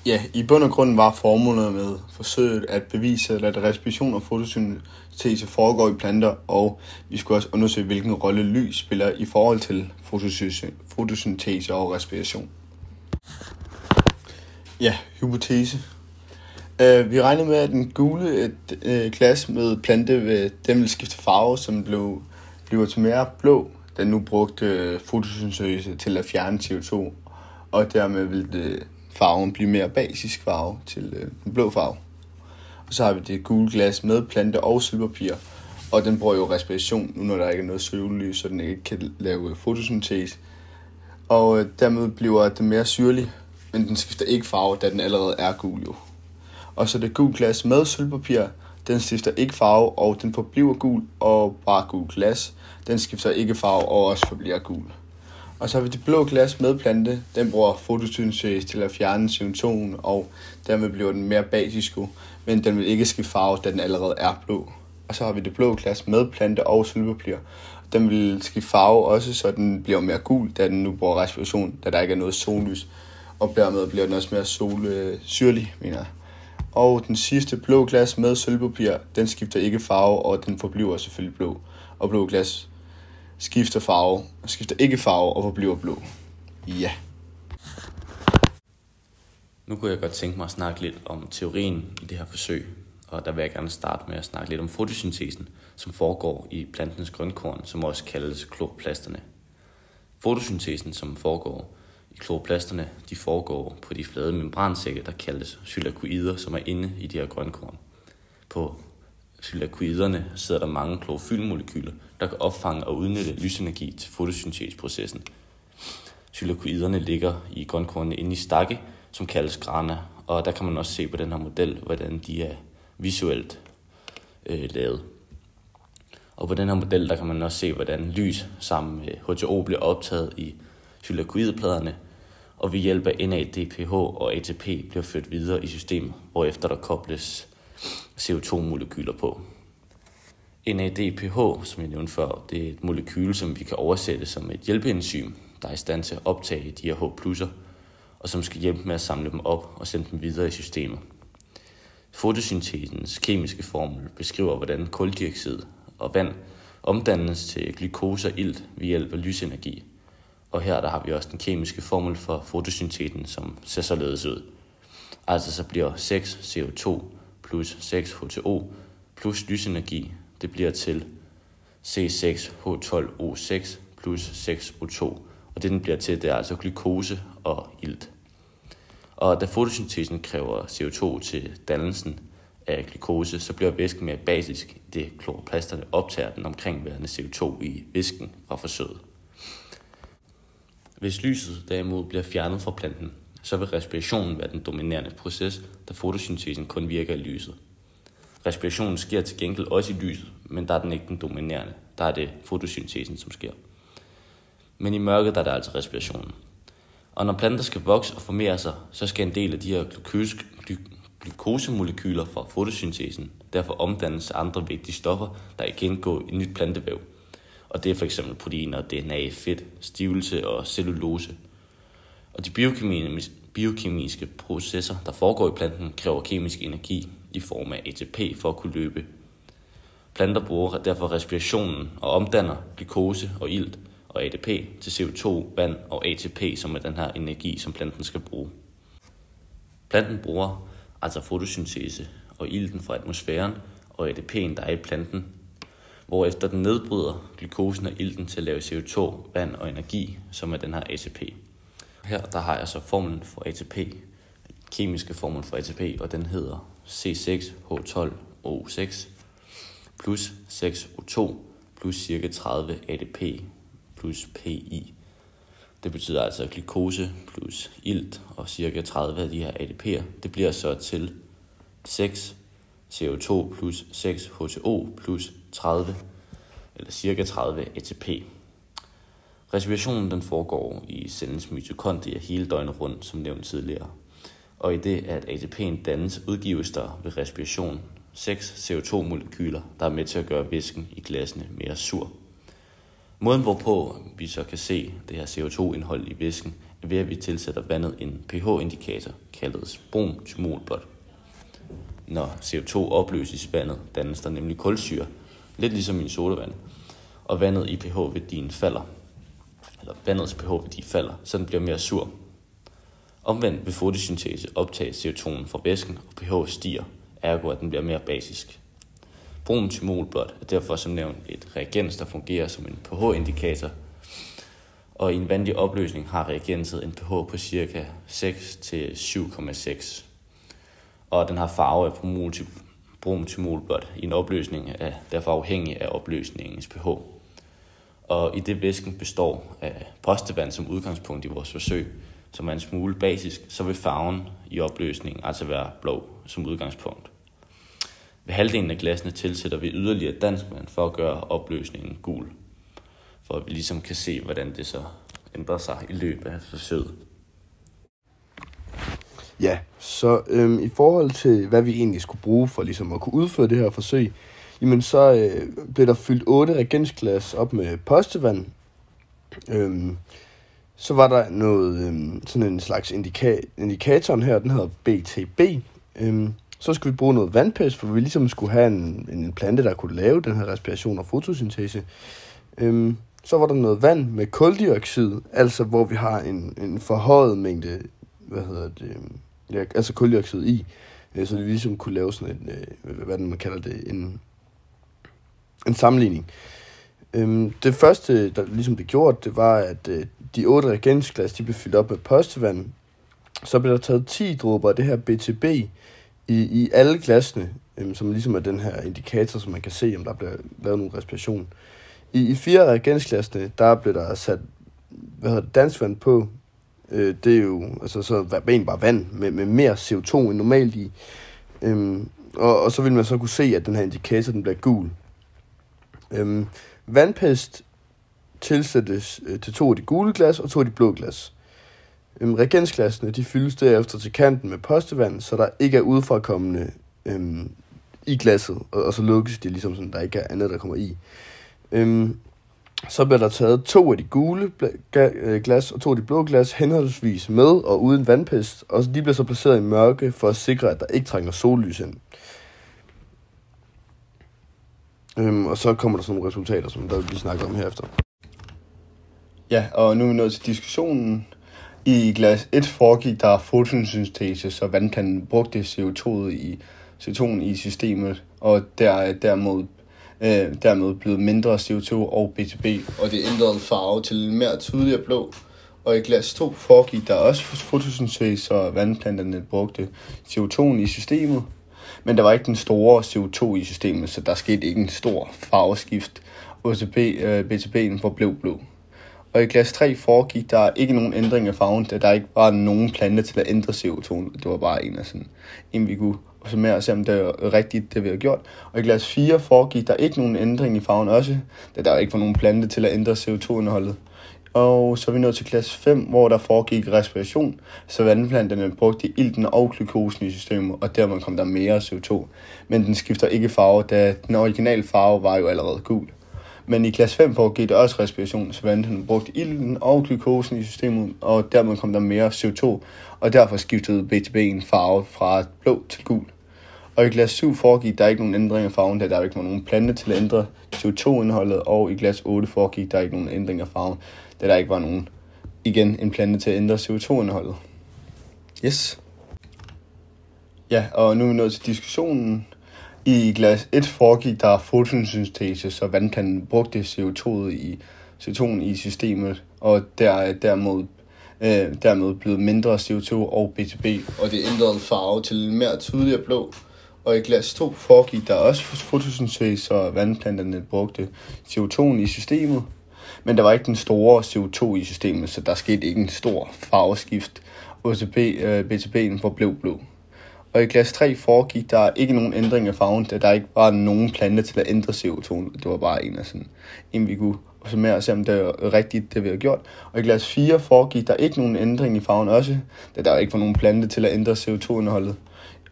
Ja, i bund og grund var formålet med forsøget at bevise, at respiration og fotosyntese foregår i planter, og vi skulle også undersøge, hvilken rolle lys spiller i forhold til fotosyntese og respiration. Ja, hypotese. Vi regner med, at den gule glas med plante, den vil skifte farve, som bliver til mere blå, da nu brugte fotosyntese til at fjerne CO2, og dermed vil farven blive mere basisk farve til den blå farve. Og så har vi det gule glas med plante og sølvpapir, og den bruger jo respiration, nu når der ikke er noget sollys, så den ikke kan lave fotosyntese. Og dermed bliver den mere syrlig, men den skifter ikke farve, da den allerede er gul jo. Og så det gule glas med sølvpapir, den skifter ikke farve, og den forbliver gul, og bare gul glas, den skifter ikke farve og også forbliver gul. Og så har vi det blå glas med plante, den bruger fotosyntese til at fjerne CO2'en, og dermed bliver den mere basisk, men den vil ikke skifte farve, da den allerede er blå. Og så har vi det blå glas med plante og sølvpapir. Den vil skifte farve også, så den bliver mere gul, da den nu bruger respiration, da der ikke er noget sollys, og dermed bliver den også mere syrlig, mener jeg. Og den sidste blå glas med sølvpapir, den skifter ikke farve, og den forbliver selvfølgelig blå. Og blå glas skifter ikke farve og forbliver blå. Ja. Nu kunne jeg godt tænke mig at snakke lidt om teorien i det her forsøg, og der vil jeg gerne starte med at snakke lidt om fotosyntesen, som foregår i plantens grønkorn, som også kaldes kloroplasterne. Fotosyntesen, som foregår i kloroplasterne, de foregår på de flade membransække, der kaldes thylakoider, som er inde i de her grønkorn. På thylakoiderne sidder der mange klorofylmolekyler, der kan opfange og udnytte lysenergi til fotosyntesprocessen. Thylakoiderne ligger i grønkornene inde i stakke, som kaldes grana, og der kan man også se på den her model, hvordan de er visuelt lavet. Og på den her model, der kan man også se, hvordan lys sammen med H2O bliver optaget i thylakoidepladerne, og ved hjælp af NADPH og ATP bliver ført videre i systemet, hvorefter der kobles CO2-molekyler på. NADPH, som jeg nævnte før, det er et molekyle, som vi kan oversætte som et hjælpeenzym, der er i stand til at optage de her H+'er, og som skal hjælpe med at samle dem op og sende dem videre i systemet. Fotosyntesens kemiske formel beskriver, hvordan kuldioxid og vand omdannes til glukose og ilt ved hjælp af lysenergi. Og her der har vi også den kemiske formel for fotosyntesen, som ser således ud. Altså så bliver 6 CO2 plus 6 H2O plus lysenergi, det bliver til C6H12O6 plus 6O2. Og det den bliver til, det er altså glukose og ilt. Og da fotosyntesen kræver CO2 til dannelsen af glukose, så bliver væsken mere basisk, det kloroplasterne optager den omkringværende CO2 i væsken fra forsøget. Hvis lyset derimod bliver fjernet fra planten, så vil respirationen være den dominerende proces, da fotosyntesen kun virker i lyset. Respirationen sker til gengæld også i lyset, men der er den ikke den dominerende. Der er det fotosyntesen, som sker. Men i mørket der er det altså respirationen. Og når planter skal vokse og formere sig, så skal en del af de her glukosemolekyler fra fotosyntesen derfor omdannes til andre vigtige stoffer, der igen går i nyt plantevæv. Og det er f.eks. proteiner, DNA, fedt, stivelse og cellulose. Og de biokemiske processer, der foregår i planten, kræver kemisk energi i form af ATP for at kunne løbe. Planter bruger derfor respirationen og omdanner glukose og ilt og ATP til CO2, vand og ATP, som er den her energi, som planten skal bruge. Planten bruger altså fotosyntese og ilten fra atmosfæren og ATP'en, der er i planten, hvorefter den nedbryder glukosen og ilten til at lave CO2, vand og energi, som er den her ATP. Her der har jeg så formlen for ATP, kemiske formel for ATP, og den hedder C6H12O6 plus 6O2 plus cirka 30 ATP plus PI. Det betyder altså glukose plus ilt og cirka 30 af de her ATP'er. Det bliver så til 6 CO2 plus 6 H2O plus 30 eller cirka 30 ATP. Respirationen den foregår i cellens mitokondrier hele døgnet rundt, som nævnt tidligere. Og i det, at ATP'en dannes, udgives der ved respiration 6 CO2-molekyler, der er med til at gøre væsken i glassene mere sur. Måden, hvorpå vi så kan se det her CO2-indhold i væsken, er ved, at vi tilsætter vandet en pH-indikator, kaldet brun-thymolblot. Når CO2 opløses i vandet, dannes der nemlig kulsyre, lidt ligesom i sodavand, og vandet i pH-værdien falder, eller vandets pH-værdi falder, så den bliver mere sur. Omvendt ved fotosyntese optages CO2'en fra væsken, og pH stiger, ergo at den bliver mere basisk. Brun-thymolblot er derfor som nævnt et reagens, der fungerer som en pH-indikator, og i en vandig opløsning har reagenset en pH på ca. 6 til 7,6. Og den har farve af brun-thymolblot i en opløsning er derfor afhængig af opløsningens pH. Og i det væsken består af postevand som udgangspunkt i vores forsøg, som er en smule basisk, så vil farven i opløsningen altså være blå som udgangspunkt. Ved halvdelen af glassene tilsætter vi yderligere danskvand for at gøre opløsningen gul, for at vi ligesom kan se, hvordan det så ændrer sig i løbet af forsøget. Ja, så i forhold til, hvad vi egentlig skulle bruge for ligesom at kunne udføre det her forsøg, jamen så blev der fyldt 8 reagensglas op med postevand. Så var der noget, sådan en slags indikatoren her, den hedder BTB. Så skulle vi bruge noget vandpest, for vi ligesom skulle have en plante, der kunne lave den her respiration og fotosyntese. Så var der noget vand med kuldioxid, altså hvor vi har en forhøjet mængde, altså kuldioxid i, så vi ligesom kunne lave sådan man kalder det, en sammenligning. Det første, der ligesom blev gjort, det var, at de 8 reagensglas, de blev fyldt op med postevand. Så blev der taget 10 dråber af det her BTB i alle glasene, som ligesom er den her indikator, som man kan se, om der bliver lavet nogen respiration. I 4 reagensglasene, der blev der sat danskvand på. Det er jo altså så bare vand med mere CO2 end normalt i. Og så vil man så kunne se, at den her indikator, den bliver gul. Vandpest tilsættes til 2 af de gule glas og 2 af de blå glas. Reagensglasene, de fyldes derefter til kanten med postevand, så der ikke er udefrakommende i glasset, og så lukkes de ligesom sådan, der ikke er andet, der kommer i. Så bliver der taget 2 af de gule glas og 2 af de blå glas, henholdsvis med og uden vandpest, og de bliver så placeret i mørke for at sikre, at der ikke trænger sollys ind. Og så kommer der sådan nogle resultater, som der vi snakker om herefter. Ja, og nu er vi nået til diskussionen. I glas 1 foregik der fotosyntese, så vandplanten brugte CO2'en i systemet, og dermed blev mindre CO2 og BTB, og det ændrede farve til en mere tydeligere blå. Og i glas 2 foregik der også fotosyntese, så vandplanterne brugte CO2'en i systemet, men der var ikke den store CO2 i systemet, så der skete ikke en stor farveskift, og BTB'en forblev blå. Og i glas 3 foregik der ikke nogen ændring af farven, da der ikke var nogen plante til at ændre CO2'en. Det var bare en vi kunne summere og se, om det var rigtigt, det vi havde gjort. Og i glas 4 foregik der ikke nogen ændring i farven også, da der ikke var nogen plante til at ændre CO2-indholdet. Og så er vi nået til glas 5, hvor der foregik respiration, så vandplanterne brugte ilten og glukosen i systemet, og dermed kom der mere CO2. Men den skifter ikke farve, da den originale farve var jo allerede gul. Men i glas 5 foregik der også respiration, så vandplanterne brugte ilten og glukosen i systemet, og dermed kom der mere CO2, og derfor skiftede BTB'en farve fra blå til gul. Og i glas 7 foregik der ikke nogen ændring af farven, da der ikke var nogen plante til at ændre CO2-indholdet, og i glas 8 foregik der ikke nogen ændring af farven, da der ikke var nogen, en plante til at ændre CO2-indholdet. Yes. Ja, og nu er vi nået til diskussionen. I glas 1 foregik der fotosyntese, så vandplanten brugte CO2'en i systemet, og dermed blev mindre CO2 og BTB, og det ændrede farve til en mere tydeligere blå. Og i glas 2 foregik der også fotosyntese, så vandplanterne brugte CO2'en i systemet, men der var ikke den store CO2 i systemet, så der skete ikke en stor farveskift, og BTB'en forblev blå. Og i glas 3 foregik der ikke nogen ændring af farven, da der ikke var nogen plante til at ændre CO2'en. Det var bare en vi kunne summere og se, om det var rigtigt, det vi havde gjort. Og i glas 4 foregik der ikke nogen ændring i farven også, da der ikke var nogen plante til at ændre CO2-indholdet.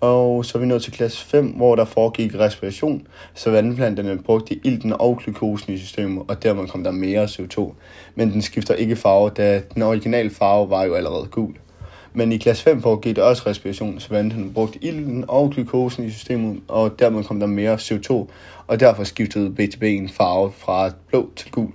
Og så er vi nået til klasse 5, hvor der foregik respiration, så vandplanterne brugte ilten og glukosen i systemet, og dermed kom der mere CO2. Men den skifter ikke farve, da den originale farve var jo allerede gul. Men i klasse 5 foregik der også respiration, så vandplanterne brugte ilten og glukosen i systemet, og dermed kom der mere CO2, og derfor skiftede BTB en farve fra blå til gul.